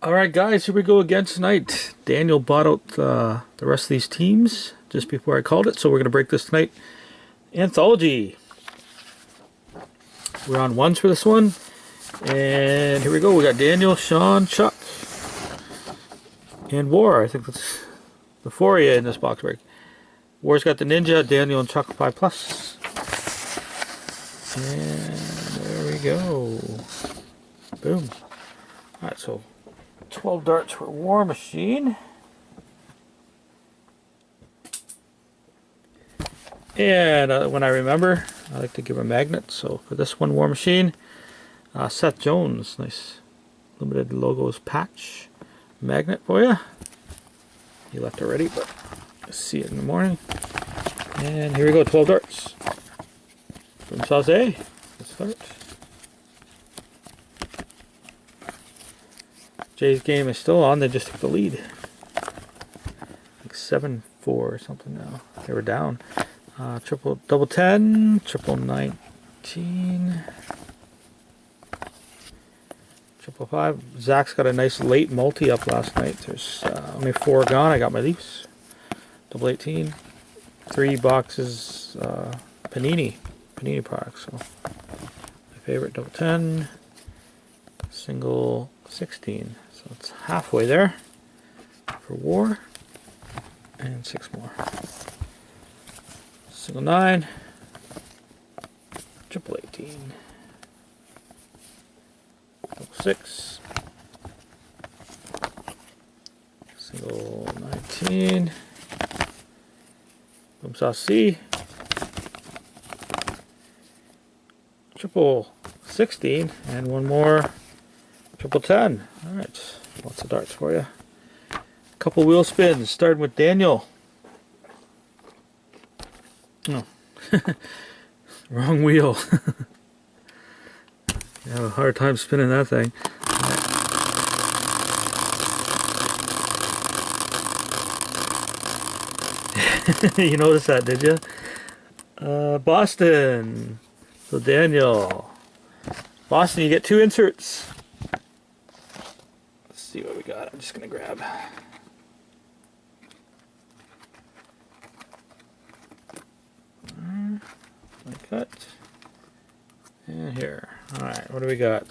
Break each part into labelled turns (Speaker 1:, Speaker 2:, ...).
Speaker 1: Alright guys, here we go again tonight. Daniel bought out the rest of these teams just before I called it, so we're going to break this tonight. Anthology. We're on ones for this one. And here we go. We got Daniel, Sean, Chuck, and War. I think that's the four of you in this box break. War's got the Ninja, Daniel, and Chuck 5+. And there we go. Boom. Alright, so 12 darts for War Machine. And when I remember, I like to give a magnet. So for this one, War Machine, Seth Jones, nice limited logos patch magnet for you. He left already, but I'll see it in the morning. And here we go, 12 darts from Sauce. Let's start. Jay's game is still on. They just took the lead. Like 7-4 or something now. They were down. Triple double 10, triple 19, triple 5. Zach's got a nice late multi up last night. There's only 4 gone. I got my Leafs. Double 18. 3 boxes Panini products. So my favorite double 10. Single 16. So it's halfway there for War. And 6 more. Single 9, triple 18, double 6, single 19, boom sauce C, triple 16, and one more triple 10. Alright, lots of darts for you. Couple wheel spins, starting with Daniel. Oh, wrong wheel. You have a hard time spinning that thing. You noticed that, did you? Boston. So Daniel. Boston, you get 2 inserts. Let's see what we got. I'm just going to grab. Like that. And here. Alright, what do we got?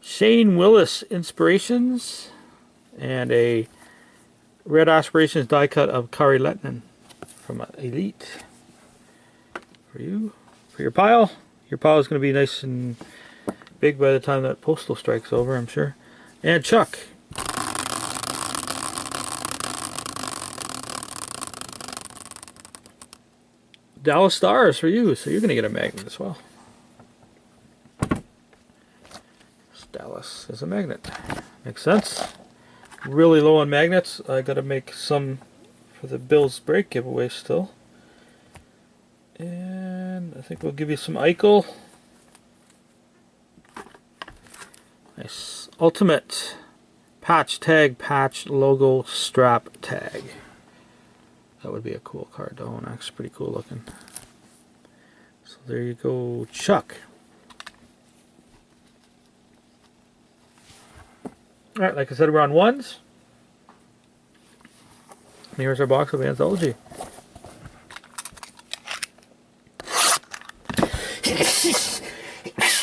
Speaker 1: Shane Willis Inspirations and a Red Aspirations die cut of Kari Lettinen from Elite. For you. For your pile. Your pile is going to be nice and big by the time that postal strike's over, I'm sure. And Chuck. Dallas Stars for you, so you're going to get a magnet as well. Dallas is a magnet. Makes sense. Really low on magnets. I got to make some for the Bills break giveaway still. And I think we'll give you some Eichel. Nice. Ultimate patch tag, patch logo strap tag. That would be a cool card though, and actually pretty cool looking. So there you go, Chuck. Alright, like I said, we're on ones. And here's our box of Anthology.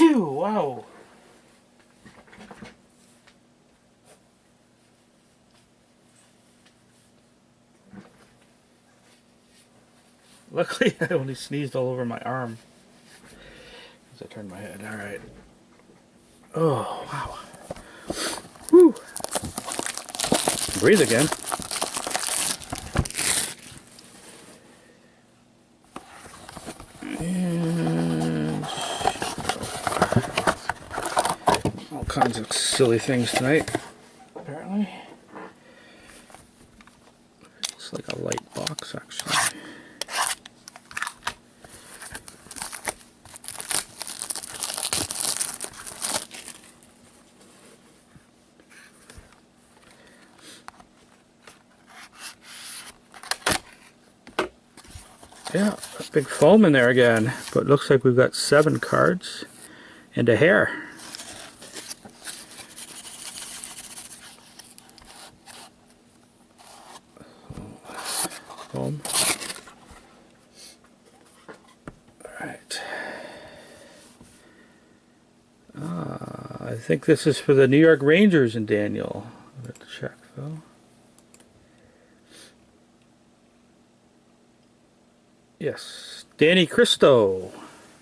Speaker 1: Wow. Luckily, I only sneezed all over my arm as I turned my head. All right. Oh, wow. Whew. Breathe again. And all kinds of silly things tonight, apparently. Looks like a light box, actually. Yeah, a big foam in there again, but it looks like we've got 7 cards and a hair. I think this is for the New York Rangers and Daniel. I'll have to check though. Yes, Danny Cristo.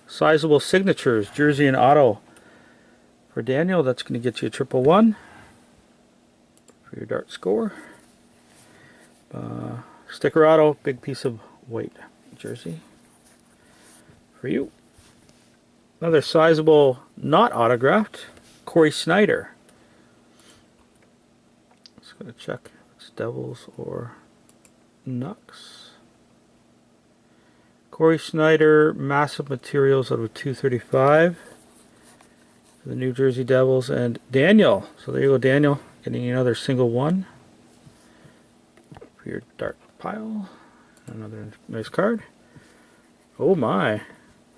Speaker 1: Sizable signatures, jersey and auto for Daniel. That's going to get you a 111 for your dart score. Sticker auto, big piece of white jersey for you. Another sizable, not autographed, Corey Snyder. Just going to check if it's Devils or Nucks. Corey Snyder, massive materials out of 235 for the New Jersey Devils. And Daniel, so there you go, Daniel, getting another single one for your dart pile. Another nice card. Oh my,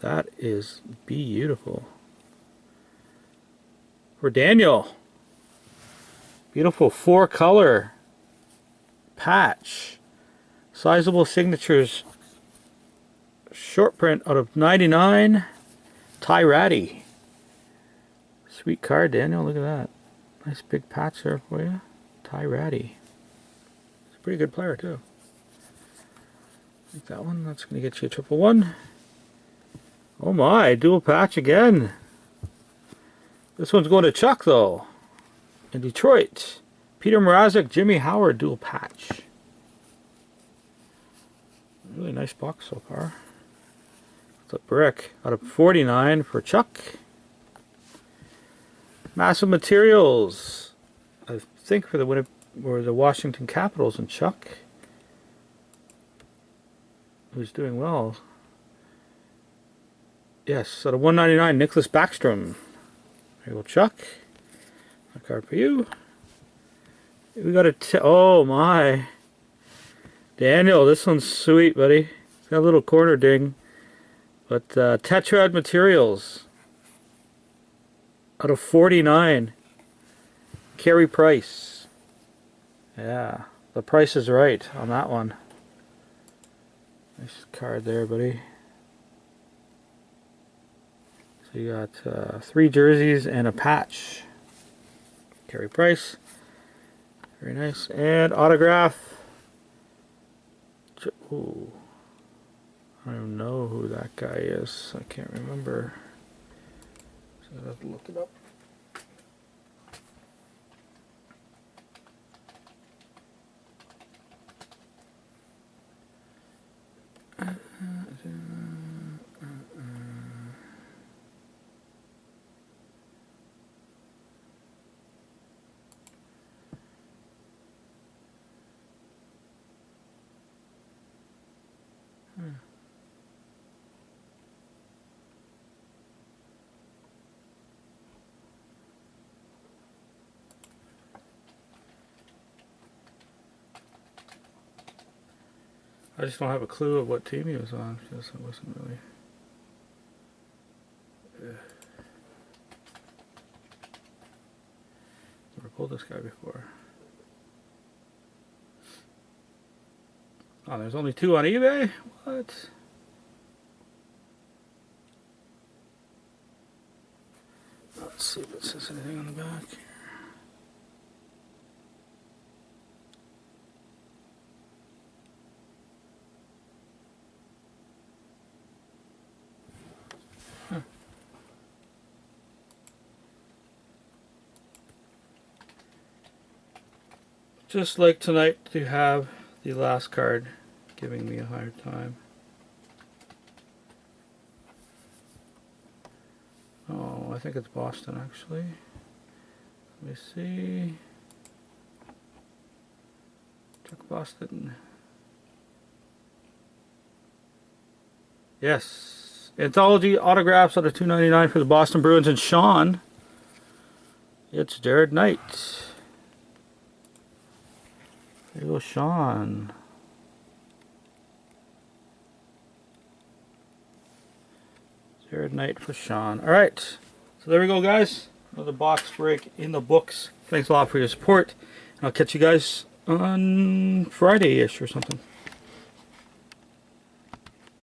Speaker 1: that is beautiful. For Daniel, beautiful 4-color patch. Sizable signatures. Short print out of 99. Ty Ratty. Sweet card, Daniel. Look at that. Nice big patch there for you. Ty Ratty. He's a pretty good player, too. Like that one. That's going to get you a 111. Oh my, dual patch again. This one's going to Chuck, though. In Detroit. Peter Mrazek, Jimmy Howard, dual patch. Really nice box so far. It's a brick out of 49 for Chuck. Massive materials, I think, for the Washington Capitals and Chuck, who's doing well. Yes, out of 199, Nicholas Backstrom. There you go, Chuck. A card for you. We got oh my, Daniel, this one's sweet, buddy. It's got a little corner ding. But Tetrad Materials out of 49. Carey Price. Yeah, the price is right on that one. Nice card there, buddy. So you got 3 jerseys and a patch. Carey Price. Very nice. And autograph. Ooh. I don't know who that guy is. I can't remember. So I have to look it up. I just don't have a clue of what team he was on. Just it wasn't really. Never pulled this guy before. Oh, there's only 2 on eBay? What? Let's see if it says anything on the back. Just like tonight to have the last card giving me a hard time. Oh, I think it's Boston actually. Let me see. Check Boston. Yes. Anthology autographs out of $2.99 for the Boston Bruins and Sean. It's Jared Knight. There you go, Sean. Jared Knight for Sean. Alright, so there we go, guys. Another box break in the books. Thanks a lot for your support. And I'll catch you guys on Friday-ish or something.